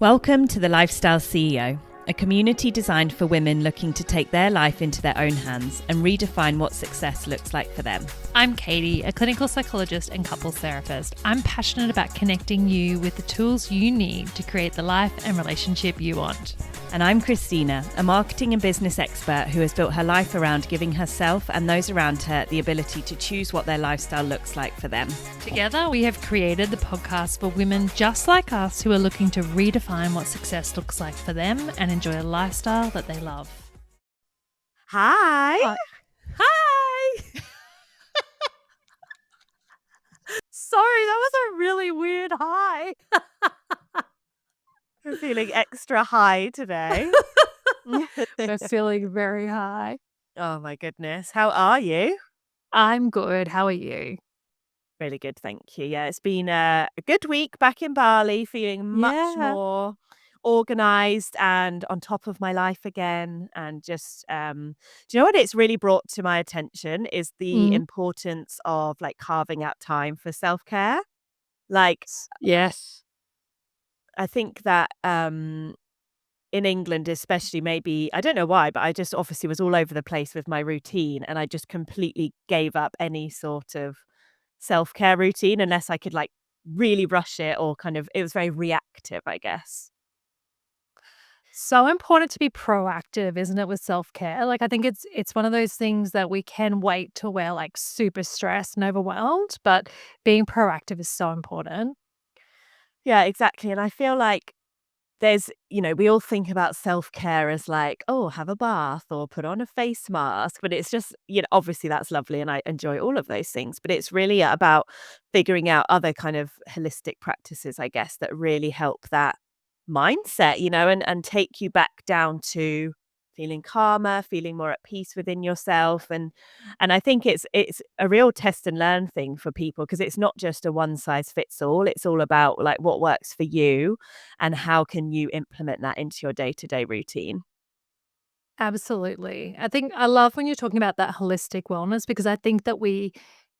Welcome to the Lifestyle CEO, a community designed for women looking to take their life into their own hands and redefine what success looks like for them. I'm Katie, a clinical psychologist and couples therapist. I'm passionate about connecting you with the tools you need to create the life and relationship you want. And I'm Christina, a marketing and business expert who has built her life around giving herself and those around her the ability to choose what their lifestyle looks like for them. Together, we have created the podcast for women just like us who are looking to redefine what success looks like for them and enjoy a lifestyle that they love. Hi. Hi. Sorry, that was a really weird hi. We're feeling extra high today. We're feeling very high. Oh my goodness. How are you? I'm good. How are you? Really good, thank you. Yeah, it's been a good week back in Bali, feeling much more organized and on top of my life again. And just, do you know what it's really brought to my attention is the importance of like carving out time for self-care. Like, Yes. I think that in England, especially, maybe, I don't know why, but I just obviously was all over the place with my routine and I just completely gave up any sort of self-care routine unless I could like really rush it or kind of, it was very reactive, I guess. So important to be proactive, isn't it, with self-care? Like, I think it's one of those things that we can wait till we're like super stressed and overwhelmed, but being proactive is so important. Yeah, exactly. And I feel like we all think about self-care as like, oh, have a bath or put on a face mask. But it's just, obviously that's lovely and I enjoy all of those things. But it's really about figuring out other kind of holistic practices, I guess, that really help that mindset, and take you back down to feeling calmer, feeling more at peace within yourself. And I think it's a real test and learn thing for people because it's not just a one size fits all. It's all about like what works for you and how can you implement that into your day-to-day routine. Absolutely. I think I love when you're talking about that holistic wellness because I think that we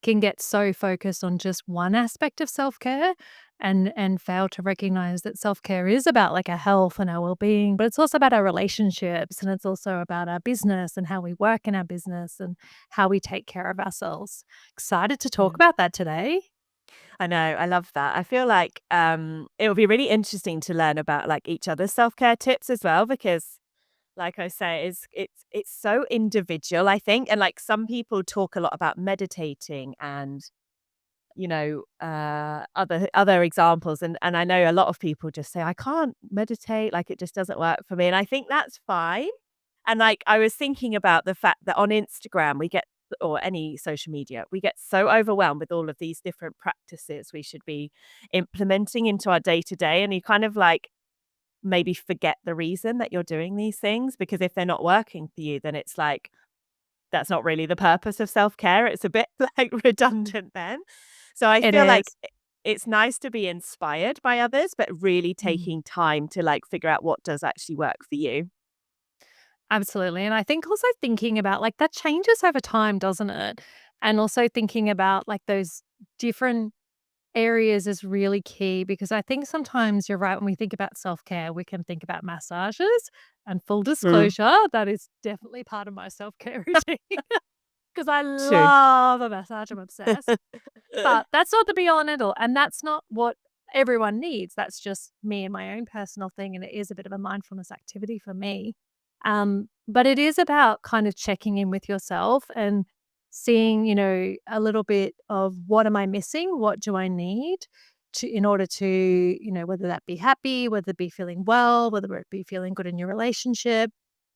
can get so focused on just one aspect of self-care and fail to recognize that self-care is about like our health and our well-being, but it's also about our relationships and it's also about our business and how we work in our business and how we take care of ourselves. Excited to talk Yeah. about that today. I know, I love that. I feel like it will be really interesting to learn about like each other's self-care tips as well because like I say, it's so individual, I think. And like some people talk a lot about meditating and, other examples. And I know a lot of people just say, I can't meditate, like it just doesn't work for me. And I think that's fine. And like I was thinking about the fact that on Instagram we get or any social media, we get so overwhelmed with all of these different practices we should be implementing into our day to day. And you kind of like maybe forget the reason that you're doing these things because if they're not working for you, then it's like that's not really the purpose of self-care. It's a bit like redundant then. So I It feel like is. it's nice to be inspired by others, but really Mm. taking time to like figure out what does actually work for you. Absolutely. And I think also thinking about like that changes over time, doesn't it? And also thinking about like those different areas is really key because I think sometimes you're right when we think about self-care, we can think about massages and full Mm. disclosure, that is definitely part of my self-care routine because I True. love a massage. I'm obsessed. But that's not the be all and end all. And that's not what everyone needs. That's just me and my own personal thing. And it is a bit of a mindfulness activity for me. But it is about kind of checking in with yourself and seeing, a little bit of what am I missing? What do I need to in order to, whether that be happy, whether it be feeling well, whether it be feeling good in your relationship,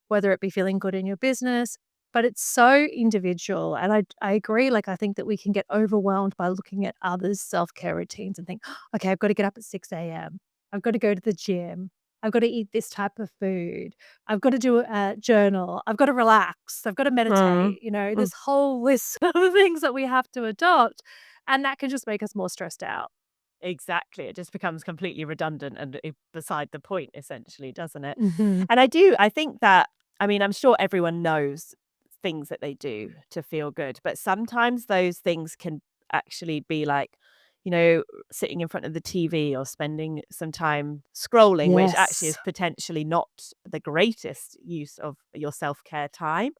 whether it be feeling good in your business. But it's so individual. And I agree. Like, I think that we can get overwhelmed by looking at others' self care routines and think, okay, I've got to get up at 6 a.m. I've got to go to the gym. I've got to eat this type of food. I've got to do a journal. I've got to relax. I've got to Mm. meditate. Mm. This whole list of things that we have to adopt. And that can just make us more stressed out. Exactly. It just becomes completely redundant and beside the point, essentially, doesn't it? Hmm. And I think that, I mean, I'm sure everyone knows things that they do to feel good, but sometimes those things can actually be like, you know, sitting in front of the TV or spending some time scrolling, which actually Yes. is potentially not the greatest use of your self-care time.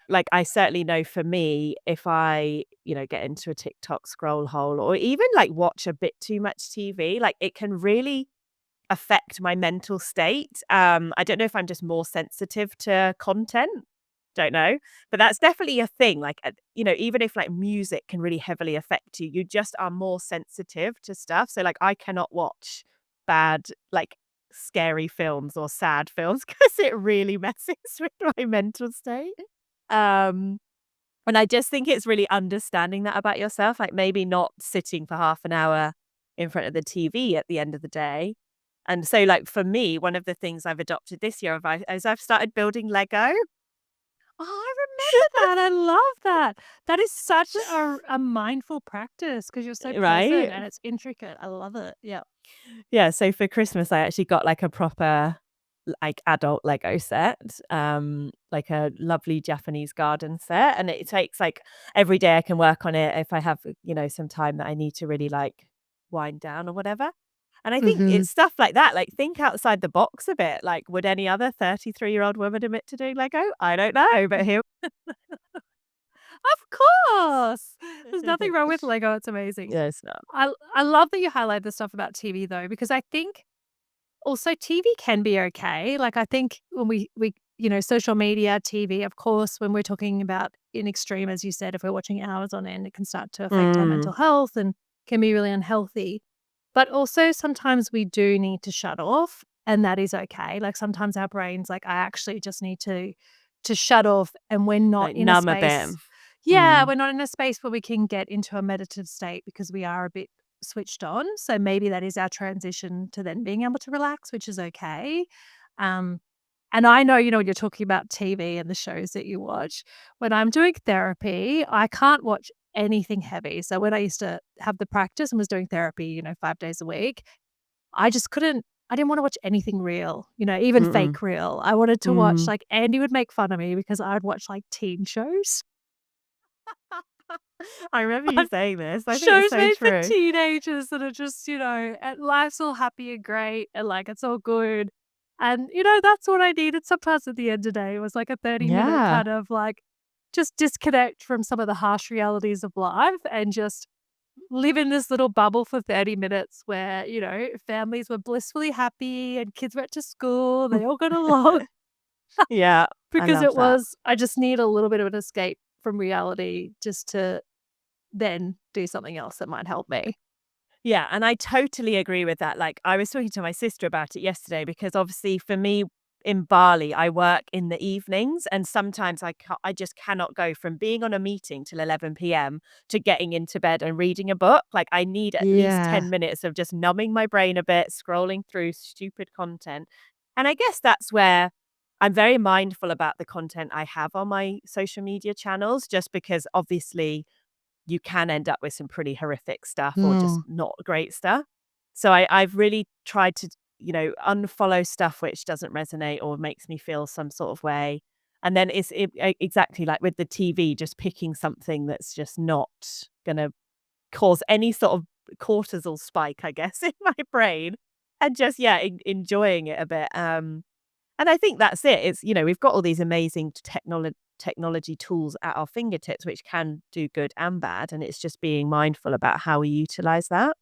Like I certainly know for me, if I, get into a TikTok scroll hole or even like watch a bit too much TV, like it can really affect my mental state. I don't know if I'm just more sensitive to content. Don't know. But that's definitely a thing. Like, even if like music can really heavily affect you, you just are more sensitive to stuff. So, like, I cannot watch bad, like, scary films or sad films because it really messes with my mental state. Um, and I just think it's really understanding that about yourself, like maybe not sitting for half an hour in front of the TV at the end of the day. And so, like, for me, one of the things I've adopted this year is I've started building Lego. Oh, I remember that. I love that. That is such a mindful practice because you're so present Right? and it's intricate. I love it. Yeah. Yeah, so for Christmas, I actually got, like, a proper, like, adult Lego set, like a lovely Japanese garden set, and it takes, like every day I can work on it if I have, some time that I need to really, like, wind down or whatever. And I think Mhm. it's stuff like that, like, think outside the box a bit, like, would any other 33-year-old woman admit to doing Lego? I don't know, but here. Of course. There's nothing wrong with Lego. It's amazing. Yeah, it's not. I love that you highlight the stuff about TV though, because I think also TV can be okay. Like I think when social media, TV, of course, when we're talking about in extreme, as you said, if we're watching hours on end, it can start to affect our Mm, mental health and can be really unhealthy. But also sometimes we do need to shut off and that is okay. Like sometimes our brains like I actually just need to shut off and we're not like, in a numb a bit. space. Yeah, Mm. we're not in a space where we can get into a meditative state because we are a bit switched on. So maybe that is our transition to then being able to relax, which is okay. Um, and I know, when you're talking about TV and the shows that you watch, when I'm doing therapy, I can't watch anything heavy. So when I used to have the practice and was doing therapy, 5 days a week, I just couldn't, I didn't want to watch anything real, even Mm-mm. fake real. I wanted to watch Mm. like Andy would make fun of me because I'd watch like teen shows. I remember you saying this. I think it's Shows so made for true. teenagers that are just, and life's all happy and great and like it's all good. And, that's what I needed sometimes at the end of the day. It was like a 30-minute Yeah. kind of like just disconnect from some of the harsh realities of life and just live in this little bubble for 30 minutes where, families were blissfully happy and kids went to school, they all got along Yeah, I because love it that. was, I just need a little bit of an escape from reality just to then do something else that might help me. Yeah, and I totally agree with that. Like, I was talking to my sister about it yesterday because obviously for me in Bali, I work in the evenings and sometimes I just cannot go from being on a meeting till 11 p.m. to getting into bed and reading a book. Like, I need at least Yeah. 10 minutes of just numbing my brain a bit, scrolling through stupid content. And I guess that's where I'm very mindful about the content I have on my social media channels, just because obviously you can end up with some pretty horrific stuff or just Mm. not great stuff. So I've really tried to, unfollow stuff which doesn't resonate or makes me feel some sort of way. And then exactly like with the TV, just picking something that's just not going to cause any sort of cortisol spike, I guess, in my brain, and just yeah, enjoying it a bit. And I think that's it. It's, we've got all these amazing technology tools at our fingertips, which can do good and bad. And it's just being mindful about how we utilize that.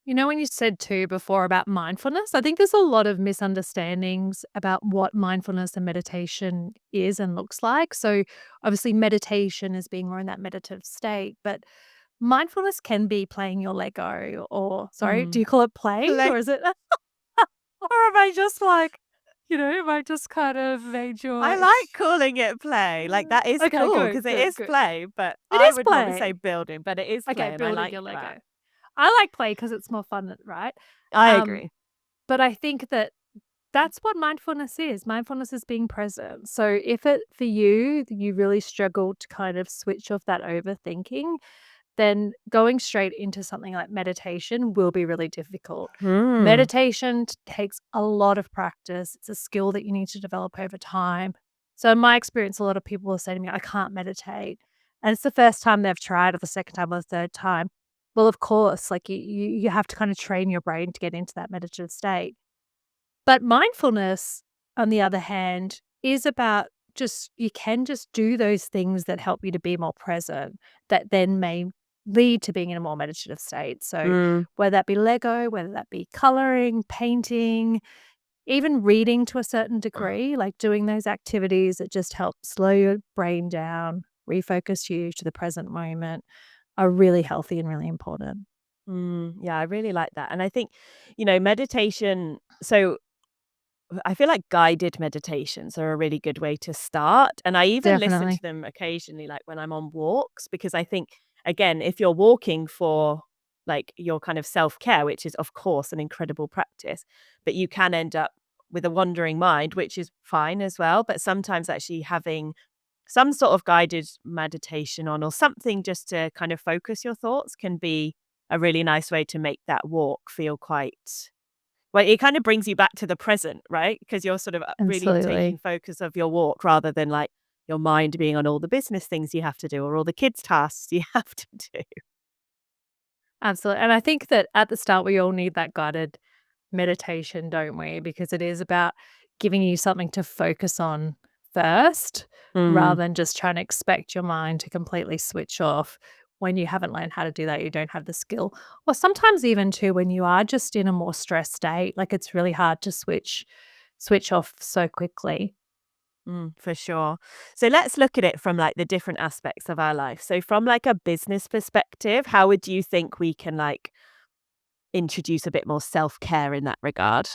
When you said too before about mindfulness, I think there's a lot of misunderstandings about what mindfulness and meditation is and looks like. So, obviously, meditation is being more in that meditative state, but mindfulness can be playing your Lego or, sorry, do Mm. you call it playing Like, or is it, or am I just like, am I just kind of made I your, like calling it play. Like, that is okay, cool good, because it good, is good. play, but It I is would want to say play. building, but it is Okay, play. And I building like your that. Lego. I like play because it's more fun, right? I Um, agree. but I think that that's what mindfulness is. Mindfulness is being present. So if it for you really struggle to kind of switch off that overthinking, then going straight into something like meditation will be really difficult. Hmm. Meditation takes a lot of practice. It's a skill that you need to develop over time. So in my experience, a lot of people will say to me, I can't meditate. And it's the first time they've tried or the second time or the third time. Well, of course, like you have to kind of train your brain to get into that meditative state. But mindfulness, on the other hand, is about just you can just do those things that help you to be more present that then may lead to being in a more meditative state. So Mm. whether that be Lego, whether that be coloring, painting, even reading to a certain degree, like doing those activities that just help slow your brain down, refocus you to the present moment are really healthy and really important. Yeah, I really like that. And I think, meditation. So I feel like guided meditations are a really good way to start. And I even listen to Definitely. them occasionally, like when I'm on walks, because I think, again, if you're walking for like your kind of self care, which is, of course, an incredible practice, but you can end up with a wandering mind, which is fine as well. But sometimes actually having some sort of guided meditation on or something just to kind of focus your thoughts can be a really nice way to make that walk feel quite well, it kind of brings you back to the present, right? Because you're sort of, really taking Absolutely. focus of your walk rather than, like, your mind being on all the business things you have to do or all the kids' tasks you have to do. Absolutely. And I think that at the start, we all need that guided meditation, don't we? Because it is about giving you something to focus on first Mm, rather than just trying to expect your mind to completely switch off when you haven't learned how to do that, you don't have the skill. Or sometimes even too when you are just in a more stressed state, like it's really hard to switch off so quickly. for sure. So let's look at it from, like, the different aspects of our life. So from, like, a business perspective, how would you think we can, like, introduce a bit more self-care in that regard?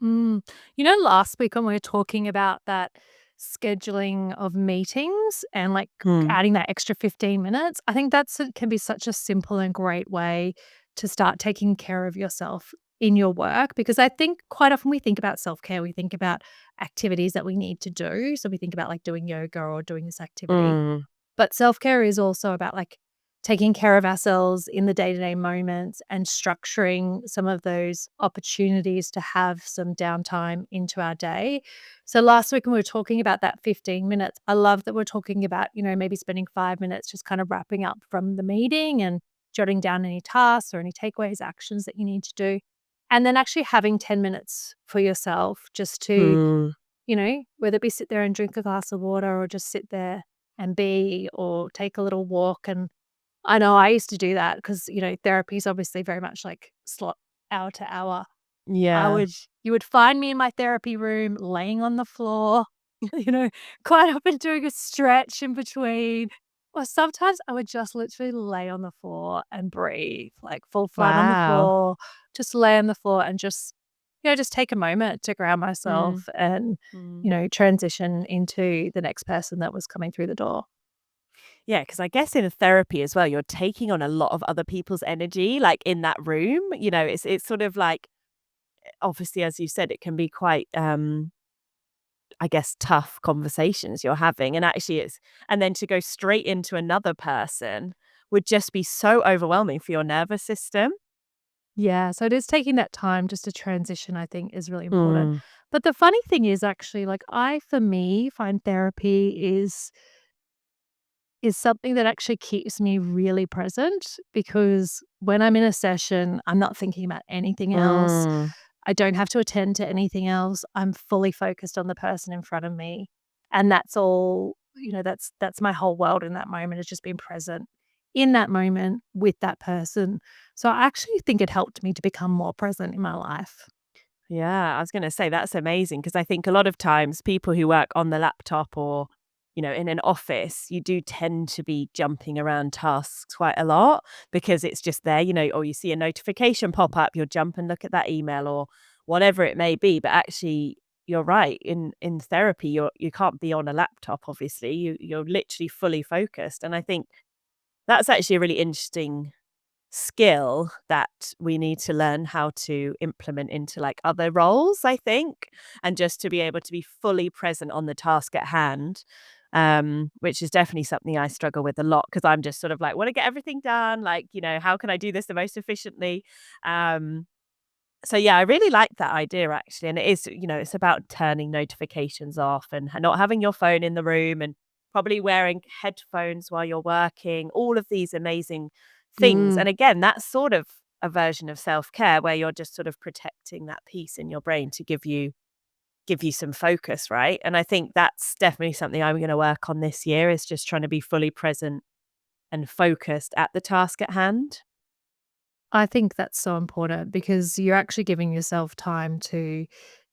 Mm. You know, last week when we were talking about that scheduling of meetings and like Mm, adding that extra 15 minutes, I think can be such a simple and great way to start taking care of yourself in your work. Because I think quite often we think about self care, we think about activities that we need to do. So we think about like doing yoga or doing this activity. mm, But self-care is also about, like, taking care of ourselves in the day-to-day moments and structuring some of those opportunities to have some downtime into our day. So last week when we were talking about that 15 minutes, I love that we're talking about, maybe spending 5 minutes just kind of wrapping up from the meeting and jotting down any tasks or any takeaways, actions that you need to do. And then actually having 10 minutes for yourself just to mm. whether it be sit there and drink a glass of water or just sit there and be or take a little walk. And I know I used to do that because, therapy is obviously very much like slot hour to hour. I Yeah. would you would find me in my therapy room laying on the floor, you know, quite often doing a stretch in between. Or sometimes I would just literally lay on the floor and breathe, like fall flat on the Wow. floor, just lay on the floor and just take a moment to ground Mm, myself and, mm. transition into the next person that was coming through the door. Yeah, because I guess in therapy as well, you're taking on a lot of other people's energy, like, in that room, it's sort of like obviously, as you said, it can be quite, I guess, tough conversations you're having, and actually and then to go straight into another person would just be so overwhelming for your nervous system. Yeah, so it is taking that time just to transition, I think, is really important. Mm, But the funny thing is actually, like, for me, find therapy is something that actually keeps me really present because when I'm in a session, I'm not thinking about anything else. mm. I don't have to attend to anything else. I'm fully focused on the person in front of me. And that's all, that's my whole world in that moment is just being present in that moment with that person. So I actually think it helped me to become more present in my life. Yeah, I was gonna say that's amazing because I think a lot of times people who work on the laptop or, in an office, you do tend to be jumping around tasks quite a lot because it's just there, or you see a notification pop up, you'll jump and look at that email or whatever it may be. But actually, you're right. In therapy, you can't be on a laptop, obviously. You're literally fully focused. And I think that's actually a really interesting skill that we need to learn how to implement into like other roles, I think, and just to be able to be fully present on the task at hand, which is definitely something I struggle with a lot because I'm just sort of like, want to get everything done. Like, how can I do this the most efficiently? Um, so yeah, I really like that idea actually. And it is, it's about turning notifications off and not having your phone in the room and probably wearing headphones while you're working, all of these amazing things. Mm. And again, that's sort of a version of self-care where you're just sort of protecting that peace in your brain to give you some focus, right? And I think that's definitely something I'm going to work on this year, is just trying to be fully present and focused at the task at hand. I think that's so important because you're actually giving yourself time to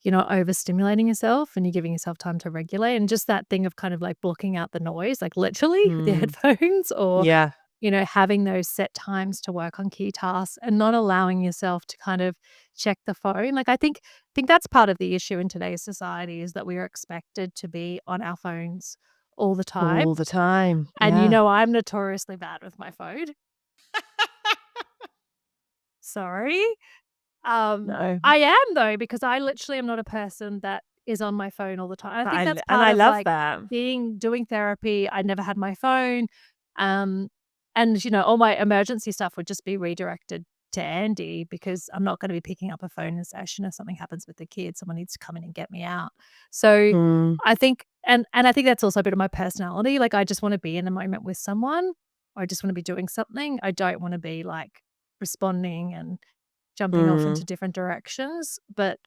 you're not overstimulating yourself and you're giving yourself time to regulate. And just that thing of kind of like blocking out the noise, like literally with your Mm, headphones or, yeah. having those set times to work on key tasks and not allowing yourself to kind of check the phone. Like I think that's part of the issue in today's society is that we are expected to be on our phones all the time. All the time. And Yeah. I'm notoriously bad with my phone. Sorry. No. I am though, because I literally am not a person that is on my phone all the time. I But think that's and part I of love like that. doing therapy. I never had my phone. Um, and all my emergency stuff would just be redirected to Andy because I'm not going to be picking up a phone in a session if something happens with the kids. Someone needs to come in and get me out. So Mm, I think and I think that's also a bit of my personality. Like I just want to be in the moment with someone or I just want to be doing something. I don't want to be like responding and jumping off into mm, different directions, but,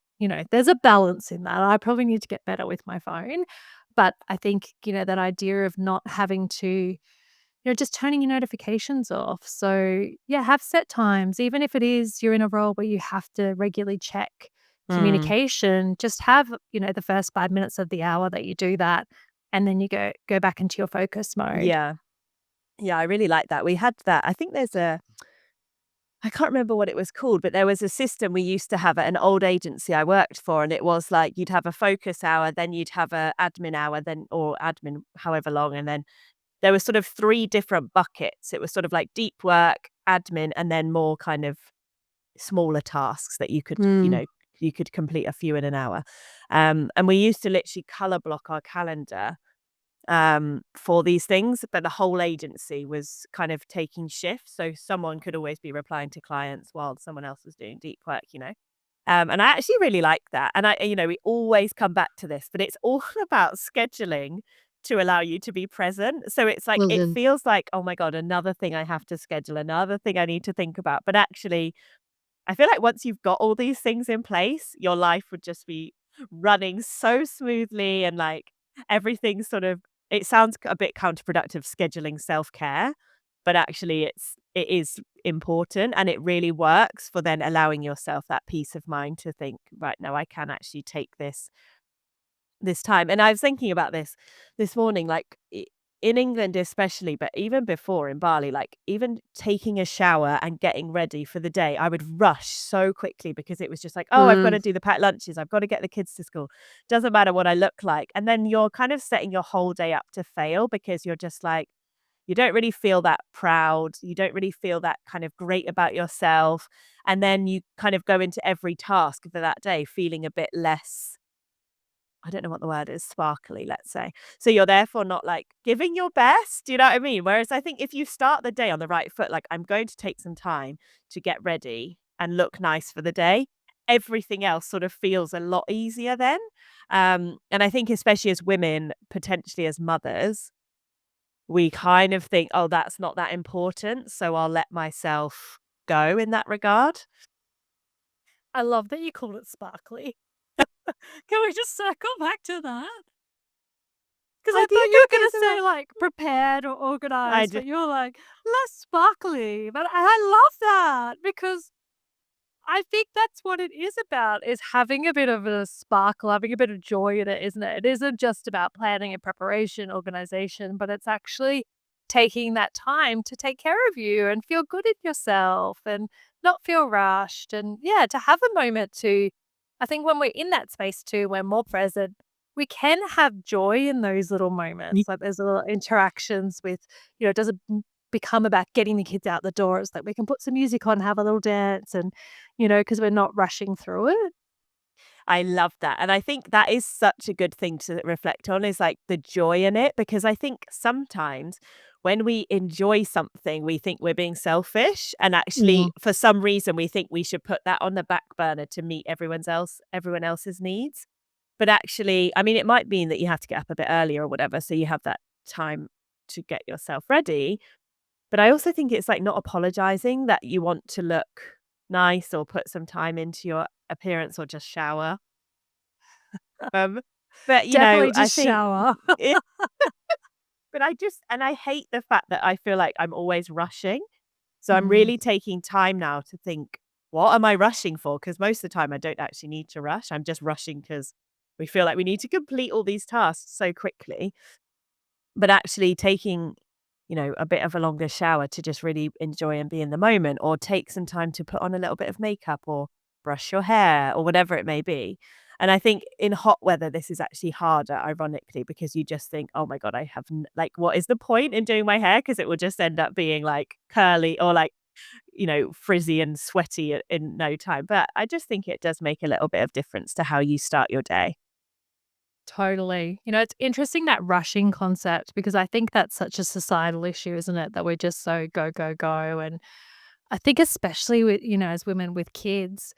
there's a balance in that. I probably need to get better with my phone, but I think, that idea of not having to, just turning your notifications off. So, yeah, have set times, even if it is you're in a role where you have to regularly check mm. communication, just have, the first 5 minutes of the hour that you do that, and then you go back into your focus mode. Yeah. Yeah, I really like that. We had that. I think I can't remember what it was called, but there was a system we used to have at an old agency I worked for, and it was like you'd have a focus hour, then you'd have a admin hour, then or admin however long, and then there was sort of 3 different buckets. It was sort of like deep work, admin, and then more kind of smaller tasks that Mm. you could complete a few in an hour. And we used to literally color block our calendar for these things, but the whole agency was kind of taking shifts. So someone could always be replying to clients while someone else was doing deep work. And I actually really like that. And we always come back to this, but it's all about scheduling to allow you to be present. So it's like, Well it done. feels like, oh my God, another thing I have to schedule, another thing I need to think about. But actually, I feel like once you've got all these things in place, your life would just be running so smoothly and like everything sort of it sounds a bit counterproductive scheduling self-care, but actually it is important and it really works for then allowing yourself that peace of mind to think, right, now I can actually take this time. And I was thinking about this morning, like in England, especially, but even before in Bali, like even taking a shower and getting ready for the day, I would rush so quickly because it was just like, oh, I've got Mm. to do the packed lunches. I've got to get the kids to school. Doesn't matter what I look like. And then you're kind of setting your whole day up to fail because you're just like, you don't really feel that proud. You don't really feel that kind of great about yourself. And then you kind of go into every task for that day feeling a bit less, I don't know what the word is, sparkly, let's say. So you're therefore not like giving your best, do you know what I mean? Whereas I think if you start the day on the right foot, like I'm going to take some time to get ready and look nice for the day, everything else sort of feels a lot easier then. And I think especially as women, potentially as mothers, we kind of think, oh, that's not that important. So I'll let myself go in that regard. I love that you called it sparkly. Can we just circle back to that? Because I I do thought you think were gonna it's a say, like, prepared or I organized, do. but you're like, "Less sparkly," but I love that because I think that's what it is about, is having a bit of a sparkle, having a bit of joy in it, isn't it? It isn't just about planning and preparation, organization, but it's actually taking that time to take care of you and feel good in yourself and not feel rushed and, yeah, to have a moment to I think when we're in that space too, we're more present, we can have joy in those little moments, like those little interactions with, it doesn't become about getting the kids out the door. It's like we can put some music on, have a little dance and because we're not rushing through it. I love that. And I think that is such a good thing to reflect on is like the joy in it. Because I think sometimes when we enjoy something, we think we're being selfish. And Mm. actually, for some reason, we think we should put that on the back burner to meet everyone else's needs. But actually, I mean, it might mean that you have to get up a bit earlier or whatever. So you have that time to get yourself ready. But I also think it's like not apologizing that you want to look nice or put some time into your appearance or just shower. Um, but, Definitely I just think shower. it but I hate the fact that I feel like I'm always rushing. So I'm Mm, really taking time now to think, what am I rushing for? Because most of the time I don't actually need to rush. I'm just rushing because we feel like we need to complete all these tasks so quickly. But actually taking, a bit of a longer shower to just really enjoy and be in the moment, or take some time to put on a little bit of makeup or brush your hair or whatever it may be. And I think in hot weather, this is actually harder, ironically, because you just think, oh my God, I have, like, what is the point in doing my hair? Because it will just end up being like curly or like, frizzy and sweaty in no time. But I just think it does make a little bit of difference to how you start your day. totally. It's interesting that rushing concept because I think that's such a societal issue, isn't it? That we're just so go, go, go. And I think especially with, as women with kids,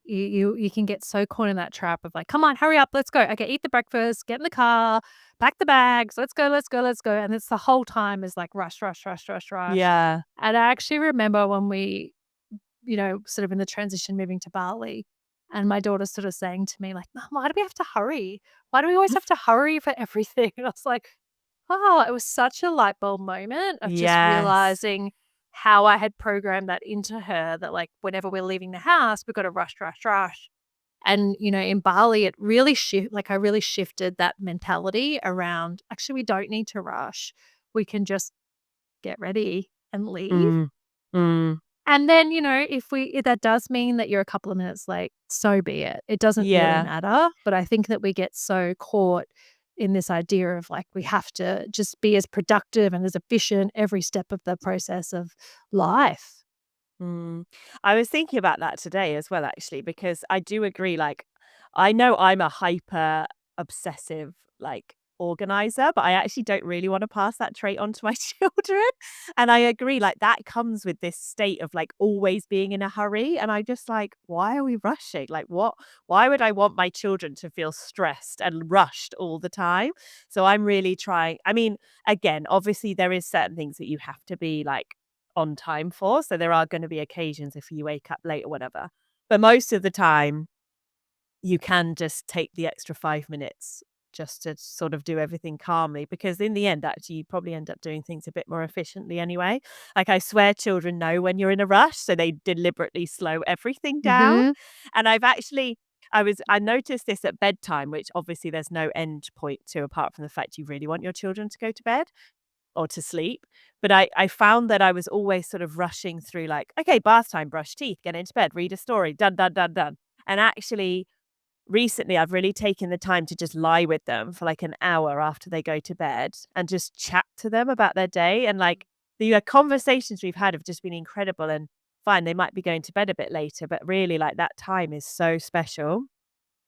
you can get so caught in that trap of like, come on, hurry up, let's go. Okay, eat the breakfast, get in the car, pack the bags, let's go, let's go, let's go. And it's the whole time is like rush, rush, rush, rush, rush. Yeah. And I actually remember when we, sort of in the transition moving to Bali, and my daughter sort of saying to me, like, Mom, why do we have to hurry? Why do we always have to hurry for everything? And I was like, oh, it was such a light bulb moment of just Yes. realizing how I had programmed that into her that, like, whenever we're leaving the house, we've got to rush, rush, rush. And, in Bali, it really I really shifted that mentality around actually, we don't need to rush. We can just get ready and leave. Mm. Mm. And then, if that does mean that you're a couple of minutes late, so be it. It doesn't really Yeah. matter. But I think that we get so caught in this idea of like we have to just be as productive and as efficient every step of the process of life. Mm. I was thinking about that today as well, actually, because I do agree. Like, I know I'm a hyper obsessive, like, organizer, but I actually don't really want to pass that trait on to my children. And I agree, like, that comes with this state of like always being in a hurry. And I just like, why are we rushing? Like, why would I want my children to feel stressed and rushed all the time? So I'm really trying. I mean, again, obviously, there is certain things that you have to be like, on time for, so there are gonna be occasions if you wake up late or whatever. But most of the time, you can just take the extra 5 minutes just to sort of do everything calmly, because in the end, actually, you probably end up doing things a bit more efficiently anyway. Like, I swear children know when you're in a rush, so they deliberately slow everything down. Mhm. And I noticed this at bedtime, which obviously there's no end point to apart from the fact you really want your children to go to bed or to sleep. But I found that I was always sort of rushing through like, okay, bath time, brush teeth, get into bed, read a story, done, done, done, done. And actually, recently, I've really taken the time to just lie with them for like an hour after they go to bed and just chat to them about their day. And like the conversations we've had have just been incredible. And fine, they might be going to bed a bit later, but really, like that time is so special.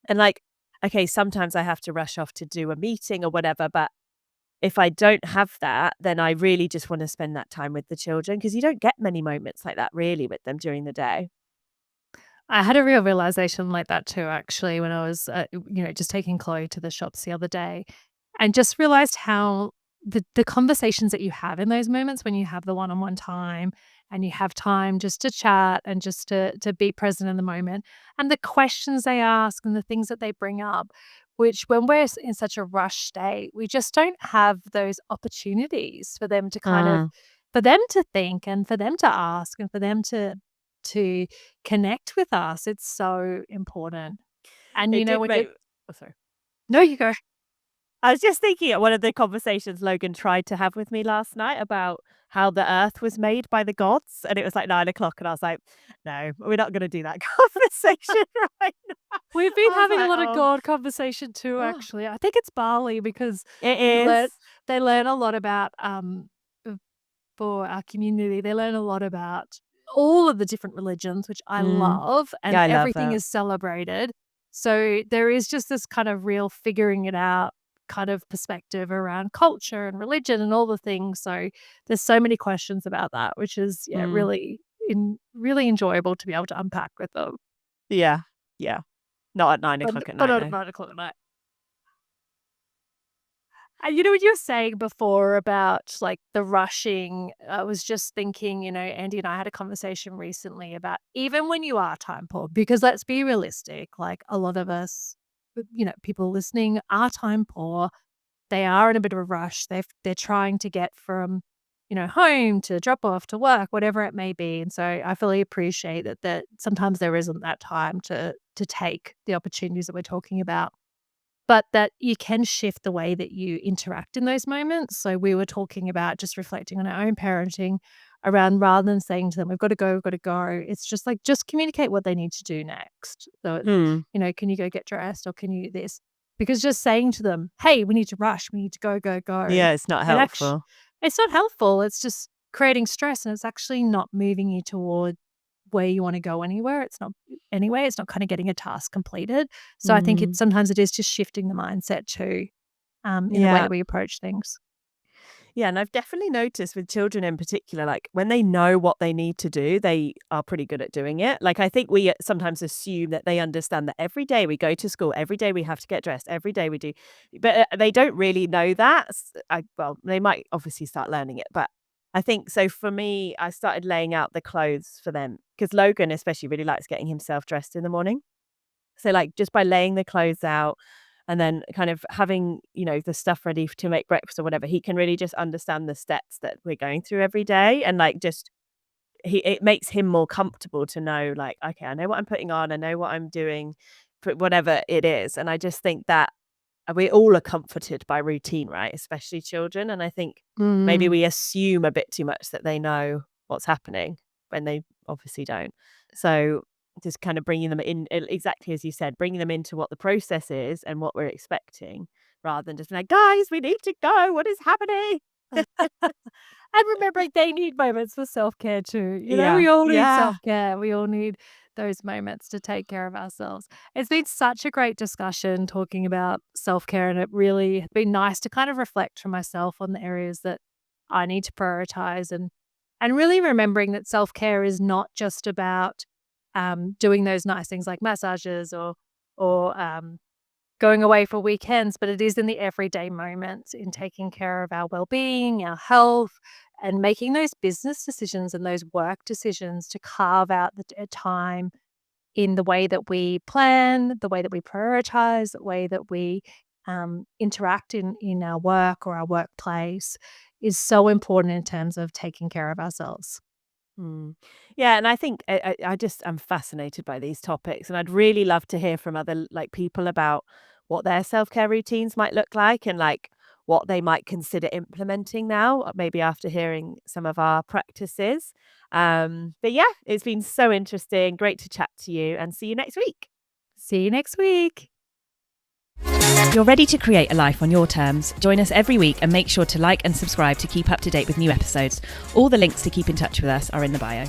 And like, okay, sometimes I have to rush off to do a meeting or whatever, but if I don't have that, then I really just wanna spend that time with the children, because you don't get many moments like that really with them during the day. I had a real realization like that too, actually, when I was, just taking Chloe to the shops the other day, and just realized how the conversations that you have in those moments when you have the one-on-one time and you have time just to chat and just to be present in the moment, and the questions they ask and the things that they bring up, which when we're in such a rush state, we just don't have those opportunities for them to Mm. for them to think and for them to ask and for them to connect with us. It's so important. And, It did when you make Oh, sorry. no, you go. I was just thinking of one of the conversations Logan tried to have with me last night about how the earth was made by the gods, and it was like 9 o'clock, and I was like, "No, we're not gonna do that conversation right now." We've been I was having a like, lot of "Oh." God conversation too, actually. I think it's Bali because It we learn is. they learn a lot about, for our community, they learn a lot about all of the different religions, which I Mm. love, and Yeah, I love everything that. is celebrated. So there is just this kind of real figuring it out kind of perspective around culture and religion and all the things. So there's so many questions about that, which is, yeah, Mm. really enjoyable to be able to unpack with them, Yeah. Yeah. Not at 9 o'clock at but night, not at though. 9 o'clock at night. And you know what you were saying before about like the rushing, I was just thinking, Andy and I had a conversation recently about even when you are time poor, because let's be realistic, like a lot of us, people listening are time poor. They are in a bit of a rush. They're trying to get from, home to drop off to work, whatever it may be. And so I fully appreciate that sometimes there isn't that time to take the opportunities that we're talking about, but that you can shift the way that you interact in those moments. So we were talking about just reflecting on our own parenting around, rather than saying to them, we've got to go. It's just like, just communicate what they need to do next. So it's, Hmm. can you go get dressed, or can you this? Because just saying to them, hey, we need to rush, we need to go, go, go. Yeah, it's not helpful. It's not helpful. It's just creating stress, and it's actually not moving you toward where you wanna go anywhere. It's not anyway, it's not kinda getting a task completed. So I think Mm. sometimes it is just shifting the mindset too, in the way Yeah. that we approach things. Yeah, and I've definitely noticed with children in particular, like when they know what they need to do, they are pretty good at doing it. Like I think we sometimes assume that they understand that every day we go to school, every day we have to get dressed, every day we do, but they don't really know that. Well, they might obviously start learning it, but I think so. For me, I started laying out the clothes for them because Logan, especially, really likes getting himself dressed in the morning. So, like, just by laying the clothes out and then kind of having, the stuff ready to make breakfast or whatever, he can really just understand the steps that we're going through every day and, like, just it makes him more comfortable to know, like, "Okay, I know what I'm putting on, I know what I'm doing," for whatever it is, and I just think that we all are comforted by routine, right? Especially children, and I think maybe Mm. we assume a bit too much that they know what's happening when they obviously don't. So, just kind of bringing them in exactly as you said, bringing them into what the process is and what we're expecting, rather than just being like, "Guys, we need to go. What is happening?" And remembering they need moments for self-care too. Yeah. We all need Yeah. self-care. We all need those moments to take care of ourselves. It's been such a great discussion talking about self-care, and it really has been nice to kind of reflect for myself on the areas that I need to prioritize, and really remembering that self-care is not just about doing those nice things like massages or going away for weekends, but it is in the everyday moments, in taking care of our well-being, our health, and making those business decisions and those work decisions to carve out the time in the way that we plan, the way that we prioritize, the way that we interact in our work or our workplace is so important in terms of taking care of ourselves. Mm. Yeah, and I think I just am fascinated by these topics, and I'd really love to hear from other like people about what their self care routines might look like, and like what they might consider implementing now, maybe after hearing some of our practices. But yeah, it's been so interesting. Great to chat to you, and see you next week. See you next week. You're ready to create a life on your terms. Join us every week and make sure to like and subscribe to keep up to date with new episodes. All the links to keep in touch with us are in the bio.